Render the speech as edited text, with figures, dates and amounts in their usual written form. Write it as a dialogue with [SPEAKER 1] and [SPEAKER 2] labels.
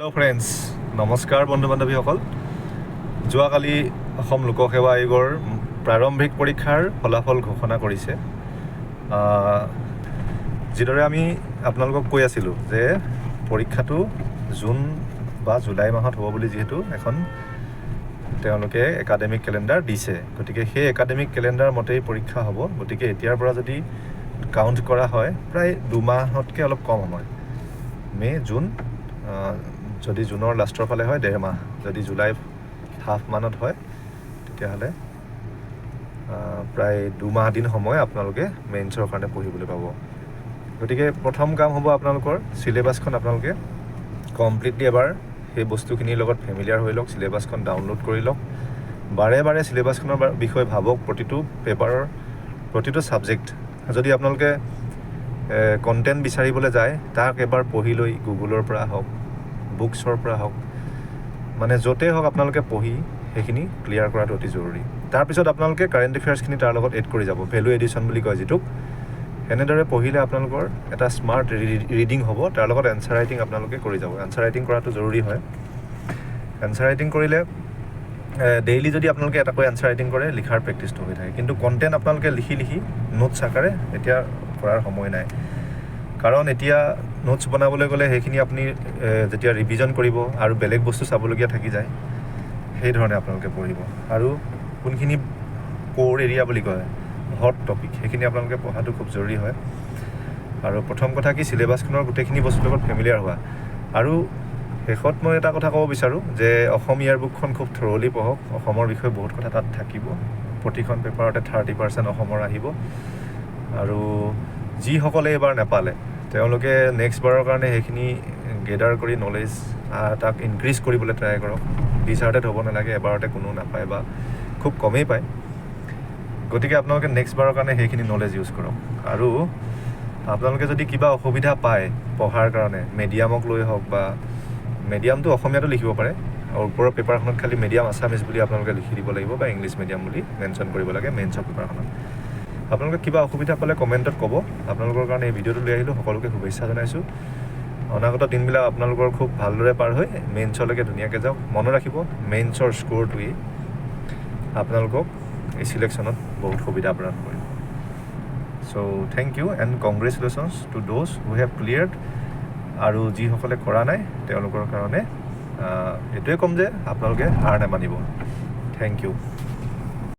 [SPEAKER 1] Hello' friends, নমস্কাৰ বন্ধু বান্ধৱীসকল। যোৱাকালি অসম লোকসেৱা আয়োগৰ প্ৰাৰম্ভিক পৰীক্ষাৰ ফলাফল ঘোষণা কৰিছে। যিদৰে আমি আপোনালোকক কৈ আছিলোঁ যে পৰীক্ষাটো জুন বা জুলাই মাহত হ'ব বুলি যিহেতু এখন তেওঁলোকে একাডেমিক কেলেণ্ডাৰ দিছে, গতিকে সেই একাডেমিক কেলেণ্ডাৰ মতেই পৰীক্ষা হ'ব। গতিকে এতিয়াৰ পৰা যদি কাউণ্ট কৰা হয় প্ৰায় 2 মাহতকৈ অলপ কম সময়, মে' জুন, যদি জুনৰ লাষ্টৰ ফালে হয় 1.5 মাহ, যদি জুলাই হাফ মানত হয় তেতিয়াহ'লে প্ৰায় 2 মাহ দিন সময় আপোনালোকে মেইনছৰ কাৰণে পঢ়িবলৈ পাব। গতিকে প্ৰথম কাম হ'ব আপোনালোকৰ চিলেবাছখন আপোনালোকে কমপ্লিটলি এবাৰ সেই বস্তুখিনিৰ লগত ফেমিলিয়াৰ হৈ লওক, চিলেবাছখন ডাউনলোড কৰি লওক, বাৰে বাৰে চিলেবাছখনৰ বিষয়ে ভাবক। প্ৰতিটো পেপাৰৰ প্ৰতিটো ছাবজেক্ট যদি আপোনালোকে কণ্টেণ্ট বিচাৰিবলৈ যায় তাক এবাৰ পঢ়ি লৈ গুগলৰ পৰা হওক, বুকছৰ পৰা হওক, মানে য'তেই হওক আপোনালোকে পঢ়ি সেইখিনি ক্লিয়াৰ কৰাটো অতি জৰুৰী। তাৰপিছত আপোনালোকে কাৰেণ্ট এফেয়াৰ্ছখিনি তাৰ লগত এড কৰি যাব, ভেলু এডিশ্যন বুলি কয় যিটোক। সেনেদৰে পঢ়িলে আপোনালোকৰ এটা স্মাৰ্ট ৰিডিং হ'ব। তাৰ লগত এনচাৰ ৰাইটিং আপোনালোকে কৰি যাব। এনচাৰ ৰাইটিং কৰাটো জৰুৰী হয়। এনচাৰ ৰাইটিং কৰিলে ডেইলি যদি আপোনালোকে এটাকৈ এনচাৰ ৰাইটিং কৰে লিখাৰ প্ৰেক্টিছটো হৈ থাকে। কিন্তু কণ্টেণ্ট আপোনালোকে লিখি নোটছ আকাৰে এতিয়া কৰাৰ সময় নাই, কাৰণ এতিয়া নোটছ বনাবলৈ গ'লে সেইখিনি আপুনি যেতিয়া ৰিভিজন কৰিব আৰু বেলেগ বস্তু চাবলগীয়া থাকি যায়, সেইধৰণে আপোনালোকে পঢ়িব। আৰু কোনখিনি ক'ৰ এৰিয়া বুলি কয়, হট টপিক, সেইখিনি আপোনালোকে পঢ়াটো খুব জৰুৰী হয়। আৰু প্ৰথম কথা কি, চিলেবাছখনৰ গোটেইখিনি বস্তুৰ লগত ফেমিলিয়াৰ হোৱা। আৰু শেষত মই এটা কথা ক'ব বিচাৰোঁ যে অসম ইয়াৰ বুকখন খুব থৰলি পঢ়ক। অসমৰ বিষয়ে বহুত কথা তাত থাকিব। প্ৰতিখন পেপাৰতে 30% অসমৰ আহিব। আৰু যিসকলে এইবাৰ নাপালে তেওঁলোকে নেক্সট বাৰৰ কাৰণে সেইখিনি গেডাৰ কৰি নলেজ তাক ইনক্ৰিজ কৰিবলৈ ট্ৰাই কৰক। ডিচাৰ্টেড হ'ব নালাগে, এবাৰতে কোনো নাপায় বা খুব কমেই পায়। গতিকে আপোনালোকে নেক্সট বাৰৰ কাৰণে সেইখিনি নলেজ ইউজ কৰক। আৰু আপোনালোকে যদি কিবা অসুবিধা পায় পঢ়াৰ কাৰণে, মিডিয়ামক লৈ হওক বা মিডিয়ামটো অসমীয়াতো লিখিব পাৰে, আৰু ওপৰৰ পেপাৰখনত খালি মিডিয়াম আছামিজ বুলি আপোনালোকে লিখি দিব লাগিব বা ইংলিছ মিডিয়াম বুলি মেনশ্যন কৰিব লাগে মেইনছৰ পেপাৰখনত। আপোনালোকে কিবা অসুবিধা পালে কমেণ্টত ক'ব। আপোনালোকৰ কাৰণে এই ভিডিঅ'টো লৈ আহিলোঁ। সকলোকে শুভেচ্ছা জনাইছোঁ। অনাগত দিনবিলাক আপোনালোকৰ খুব ভালদৰে পাৰ হৈ মেইনছলৈকে ধুনীয়াকৈ যাওক। মনত ৰাখিব, মেইনছৰ স্ক'ৰটোৱেই আপোনালোকক এই চিলেকশ্যনত বহুত সুবিধা প্ৰদান কৰিব। So' thank you and congratulations to those who have cleared. আৰু যিসকলে কৰা নাই তেওঁলোকৰ কাৰণে এইটোৱে ক'ম যে আপোনালোকে হাৰ নামানিব। Thank U.